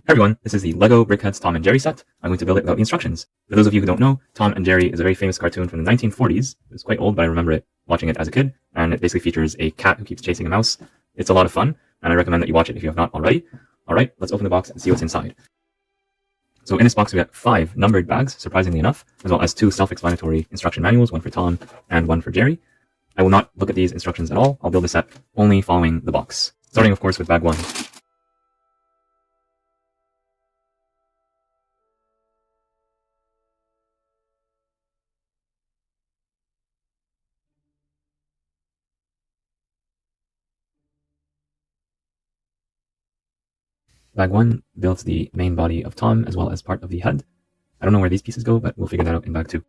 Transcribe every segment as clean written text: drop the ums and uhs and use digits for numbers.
Hey everyone, this is the LEGO BrickHeadz Tom and Jerry set. I'm going to build it without the instructions. For those of you who don't know, Tom and Jerry is a very famous cartoon from the 1940s. It's quite old, but I remember it watching it as a kid, and it basically features a cat who keeps chasing a mouse. It's a lot of fun, and I recommend that you watch it if you have not already. Alright, let's open the box and see what's inside. So in this box we got 5 numbered bags, surprisingly enough, as well as 2 self-explanatory instruction manuals, one for Tom and one for Jerry. I will not look at these instructions at all. I'll build the set only following the box. Starting of course with bag 1. Bag 1 builds the main body of Tom as well as part of the head. I don't know where these pieces go, but we'll figure that out in bag 2.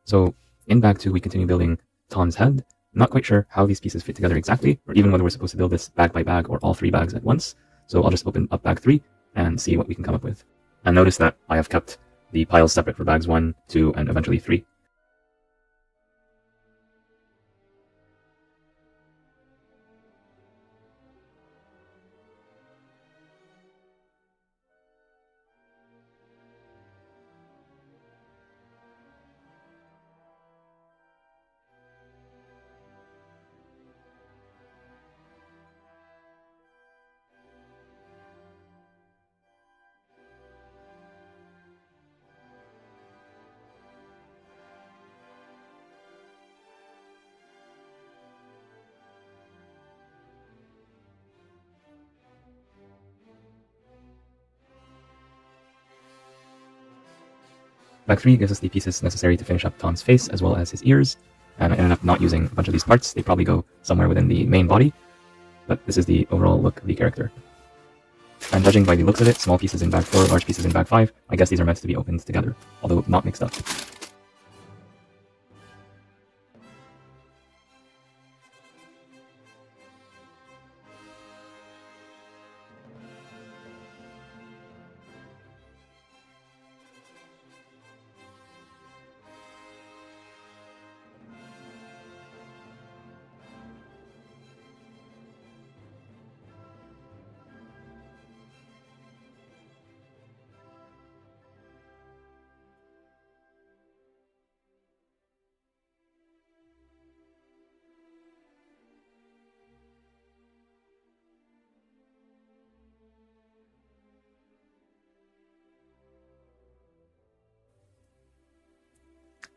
So in bag 2 we continue building Tom's head. I'm not quite sure how these pieces fit together exactly, or even whether we're supposed to build this bag by bag or all 3 bags at once. So I'll just open up bag 3 and see what we can come up with. And notice that I have kept the piles separate for bags 1, 2, and eventually 3. Bag 3 gives us the pieces necessary to finish up Tom's face as well as his ears, and I ended up not using a bunch of these parts. They probably go somewhere within the main body, but this is the overall look of the character. And judging by the looks of it, small pieces in bag 4, large pieces in bag 5, I guess these are meant to be opened together, although not mixed up.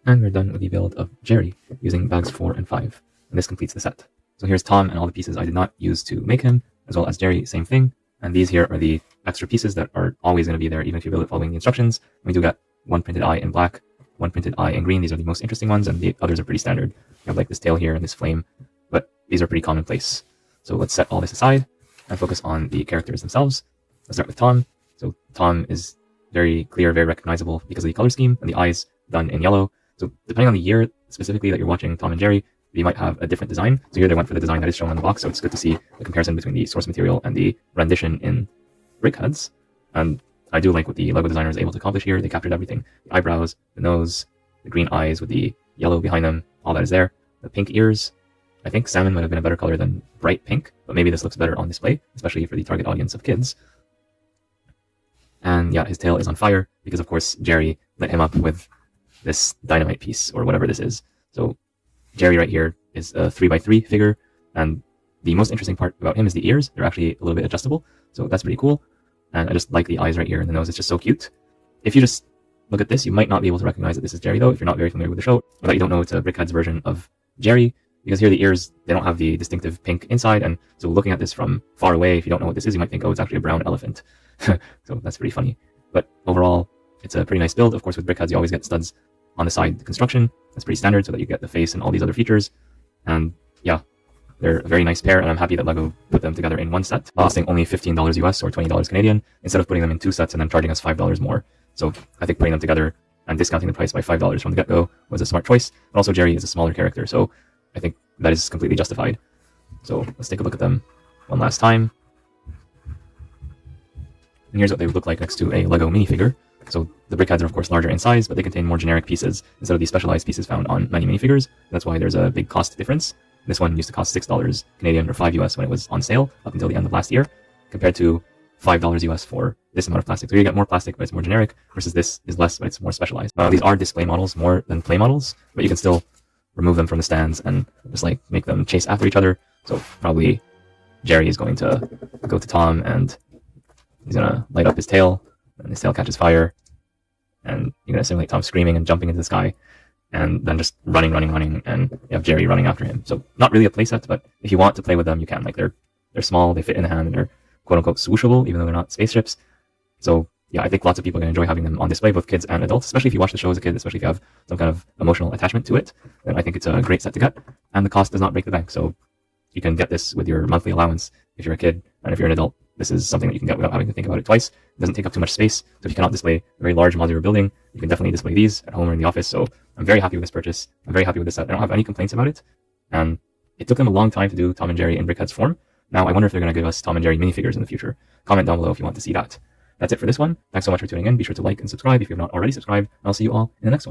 And we're done with the build of Jerry, using bags 4 and 5, and this completes the set. So here's Tom and all the pieces I did not use to make him, as well as Jerry, same thing, and these here are the extra pieces that are always going to be there even if you build it following the instructions. We do get one printed eye in black, one printed eye in green. These are the most interesting ones, and the others are pretty standard. You have like this tail here and this flame, but these are pretty commonplace. So let's set all this aside and focus on the characters themselves. Let's start with Tom. So Tom is very clear, very recognizable because of the color scheme, and the eyes done in yellow. So depending on the year specifically that you're watching Tom and Jerry, you might have a different design. So here they went for the design that is shown on the box, so it's good to see the comparison between the source material and the rendition in BrickHeadz. And I do like what the LEGO designer is able to accomplish here. They captured everything. The eyebrows, the nose, the green eyes with the yellow behind them, all that is there. The pink ears. I think salmon might have been a better color than bright pink, but maybe this looks better on display, especially for the target audience of kids. And yeah, his tail is on fire because of course Jerry lit him up with this dynamite piece or whatever this is. So Jerry right here is a 3x3 figure, and the most interesting part about him is the ears. They're actually a little bit adjustable, so that's pretty cool. And I just like the eyes right here and the nose. It's just so cute. If you just look at this, you might not be able to recognize that this is Jerry though, if you're not very familiar with the show, or that you don't know it's a BrickHeadz version of Jerry, because here the ears, they don't have the distinctive pink inside, and so looking at this from far away, if you don't know what this is, you might think, oh, it's actually a brown elephant. So that's pretty funny. But overall, it's a pretty nice build. Of course, with BrickHeadz, you always get studs on the side construction. That's pretty standard, so that you get the face and all these other features. And yeah, they're a very nice pair, and I'm happy that LEGO put them together in one set, costing only $15 US or $20 Canadian, instead of putting them in 2 sets and then charging us $5 more. So I think putting them together and discounting the price by $5 from the get-go was a smart choice. And also Jerry is a smaller character, so I think that is completely justified. So let's take a look at them one last time. And here's what they would look like next to a Lego minifigure. So the BrickHeadz are of course larger in size, but they contain more generic pieces instead of the specialized pieces found on many minifigures. That's why there's a big cost difference. This one used to cost $6 Canadian or $5 US when it was on sale up until the end of last year, compared to $5 US for this amount of plastic. So you get more plastic, but it's more generic, versus this is less, but it's more specialized. These are display models more than play models, but you can still remove them from the stands and just like make them chase after each other. So probably Jerry is going to go to Tom and he's gonna light up his tail, and his tail catches fire, and you're gonna simulate Tom screaming and jumping into the sky, and then just running, and you have Jerry running after him. So not really a playset, but if you want to play with them, you can. Like they're small, they fit in the hand, and they're quote unquote swooshable, even though they're not spaceships. So yeah, I think lots of people are gonna enjoy having them on display, both kids and adults, especially if you watch the show as a kid, especially if you have some kind of emotional attachment to it. Then I think it's a great set to get, and the cost does not break the bank. So you can get this with your monthly allowance if you're a kid, and if you're an adult, this is something that you can get without having to think about it twice. It doesn't take up too much space, so if you cannot display a very large modular building, you can definitely display these at home or in the office. So I'm very happy with this purchase. I'm very happy with this set. I don't have any complaints about it, and it took them a long time to do Tom and Jerry in BrickHeadz form. Now I wonder if they're going to give us Tom and Jerry minifigures in the future. Comment down below if you want to see that. That's it for this one. Thanks so much for tuning in. Be sure to like and subscribe if you have not already subscribed, and I'll see you all in the next one.